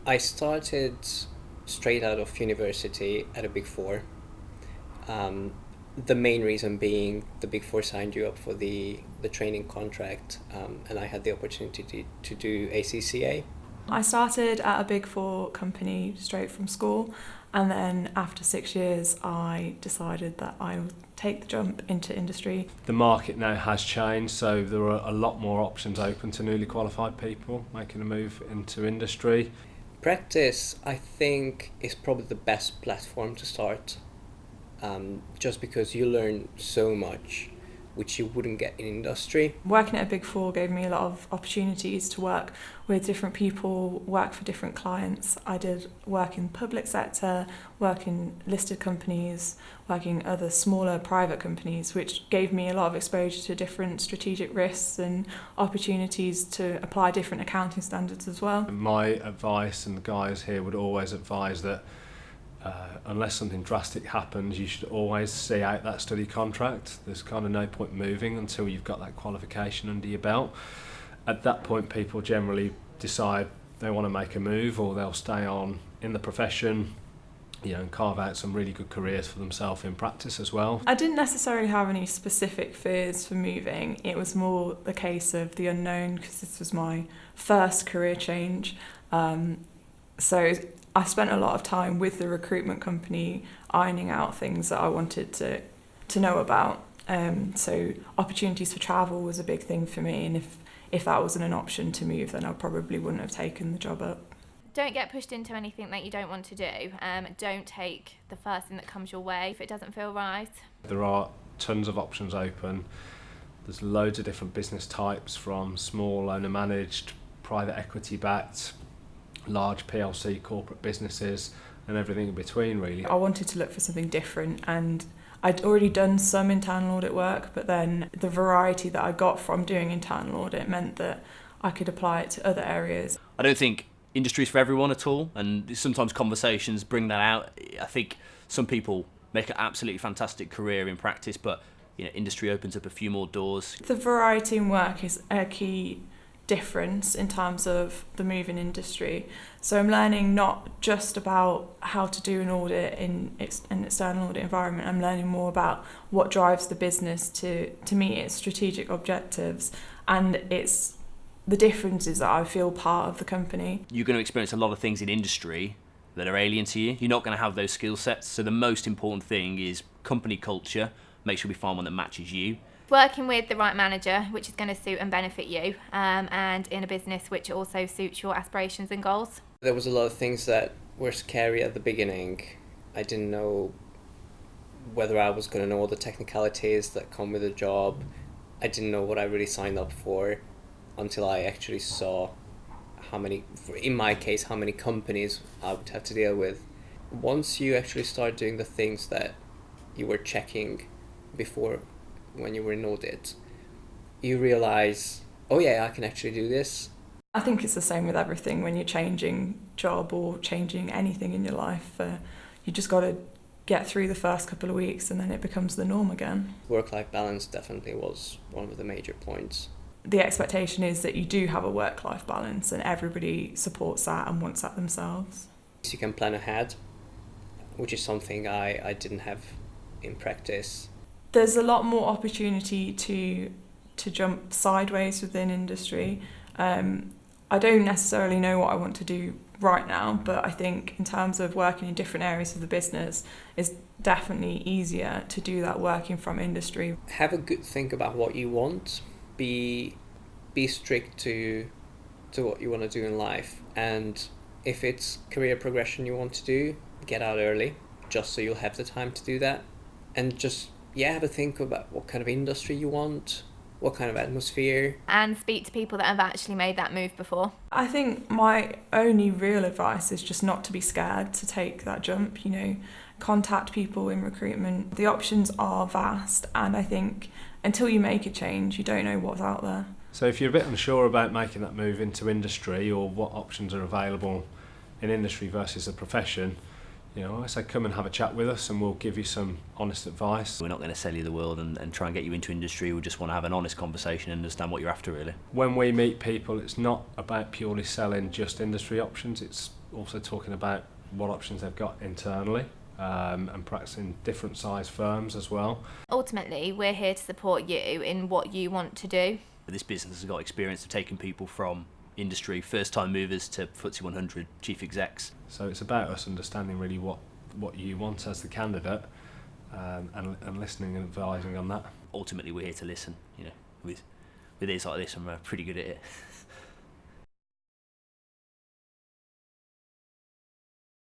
I started straight out of university at a Big Four. Um, the main reason being the Big Four signed you up for the training contract, and I had the opportunity to do ACCA. I started at a Big Four company straight from school, and then after 6 years I decided that I would take the jump into industry. The market now has changed, so there are a lot more options open to newly qualified people making a move into industry. Practice, I think, is probably the best platform to start, just because you learn so much which you wouldn't get in industry. Working at a Big Four gave me a lot of opportunities to work with different people, work for different clients. I did work in the public sector, work in listed companies, working other smaller private companies, which gave me a lot of exposure to different strategic risks and opportunities to apply different accounting standards as well. My advice, and the guys here would always advise that unless something drastic happens, you should always see out that study contract. There's kind of no point moving until you've got that qualification under your belt. At that point, people generally decide they want to make a move, or they'll stay on in the profession, and carve out some really good careers for themselves in practice as well. I didn't necessarily have any specific fears for moving. It was more the case of the unknown, because this was my first career change. So I spent a lot of time with the recruitment company ironing out things that I wanted to know about. So opportunities for travel was a big thing for me, and if that wasn't an option to move, then I probably wouldn't have taken the job up. Don't get pushed into anything that you don't want to do. Don't take the first thing that comes your way if it doesn't feel right. There are tons of options open. There's loads of different business types, from small owner managed, private equity backed, large PLC corporate businesses, and everything in between really. I wanted to look for something different, and I'd already done some internal audit work, but then the variety that I got from doing internal audit meant that I could apply it to other areas. I don't think industry is for everyone at all, and sometimes conversations bring that out. I think some people make an absolutely fantastic career in practice, but industry opens up a few more doors. The variety in work is a key difference in terms of the move in industry. So I'm learning not just about how to do an audit in an external audit environment. I'm learning more about what drives the business to meet its strategic objectives, and it's the difference is that I feel part of the company. You're going to experience a lot of things in industry that are alien to you. You're not going to have those skill sets. So the most important thing is company culture. Make sure we find one that matches you. Working with the right manager, which is going to suit and benefit you, and in a business which also suits your aspirations and goals. There was a lot of things that were scary at the beginning. I didn't know whether I was going to know all the technicalities that come with a job. I didn't know what I really signed up for until I actually saw in my case, how many companies I would have to deal with. Once you actually start doing the things that you were checking before when you were in audit, you realize, oh yeah, I can actually do this. I think it's the same with everything when you're changing job or changing anything in your life. You just got to get through the first couple of weeks, and then it becomes the norm again. Work-life balance definitely was one of the major points. The expectation is that you do have a work-life balance, and everybody supports that and wants that themselves. You can plan ahead, which is something I didn't have in practice. There's a lot more opportunity to jump sideways within industry. I don't necessarily know what I want to do right now, but I think in terms of working in different areas of the business, it's definitely easier to do that working from industry. Have a good think about what you want. Be strict to what you want to do in life, and if it's career progression you want to do, get out early, just so you'll have the time to do that. And just have a think about what kind of industry you want, what kind of atmosphere. And speak to people that have actually made that move before. I think my only real advice is just not to be scared to take that jump, contact people in recruitment. The options are vast, and I think until you make a change, you don't know what's out there. So if you're a bit unsure about making that move into industry, or what options are available in industry versus a profession, I say come and have a chat with us, and we'll give you some honest advice. We're not going to sell you the world and try and get you into industry. We just want to have an honest conversation and understand what you're after, really. When we meet people, it's not about purely selling just industry options. It's also talking about what options they've got internally, and practicing different size firms as well. Ultimately, we're here to support you in what you want to do. This business has got experience of taking people from industry, first-time movers, to FTSE 100 chief execs. So it's about us understanding really what you want as the candidate, and listening and advising on that. Ultimately, we're here to listen. With ears like this, I'm pretty good at it.